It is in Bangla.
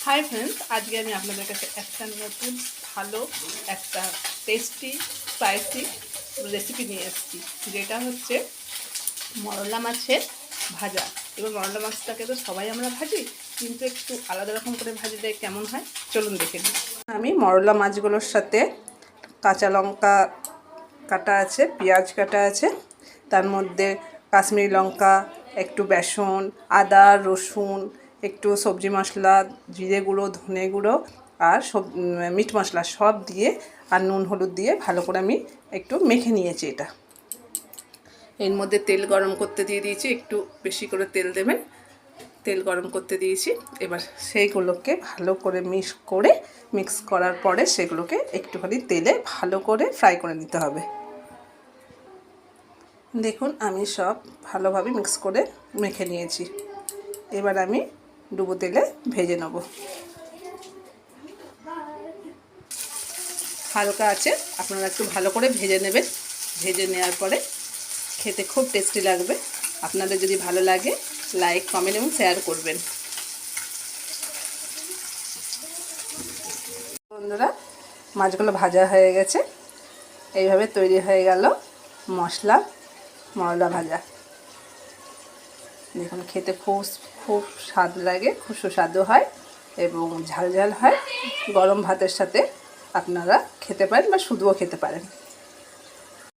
হাই ফ্রেন্ডস, আজকে আমি আপনাদের কাছে একটা নতুন ভালো একটা টেস্টি স্পাইসি রেসিপি নিয়ে এসেছি, যেটা হচ্ছে মরলা মাছের ভাজা। এবার মরলা মাছটাকে তো সবাই আমরা ভাজি, কিন্তু একটু আলাদা রকম করে ভাজিলে কেমন হয় চলুন দেখে নিই। আমি মরলা মাছগুলোর সাথে কাঁচা লঙ্কা কাটা আছে, পেঁয়াজ কাটা আছে, তার মধ্যে কাশ্মীরি লঙ্কা, একটু বেসন, আদা রসুন, একটু সবজি মশলা, জিরে গুঁড়ো, ধনে গুঁড়ো আর মিট মশলা সব দিয়ে আর নুন হলুদ দিয়ে ভালো করে আমি একটু মেখে নিয়েছি। এটা এর মধ্যে তেল গরম করতে দিয়ে দিয়েছি, একটু বেশি করে তেল দেবেন। তেল গরম করতে দিয়েছি, এবার সেইগুলোকে ভালো করে মিক্স করার পরে সেগুলোকে একটুখানি তেলে ভালো করে ফ্রাই করে নিতে হবে। দেখুন আমি সব ভালোভাবে মিক্স করে মেখে নিয়েছি। এবার আমি ডুবো তেলে ভেজে নেব। হালকা আছে, আপনারা একটু ভালো করে ভেজে নেবেন। ভেজে নেওয়ার পরে খেতে খুব টেস্টি লাগবে। আপনাদের যদি ভালো লাগে লাইক, কমেন্ট এবং শেয়ার করবেন। বন্ধুরা, মাছগুলো ভাজা হয়ে গেছে। এইভাবে তৈরি হয়ে গেল মশলা মরলা ভাজা। দেখুন খেতে খুব খুব স্বাদ লাগে, খুব সুস্বাদু হয় এবং ঝাল ঝাল হয়। গরম ভাতের সাথে আপনারা খেতে পারেন বা শুধুও খেতে পারেন।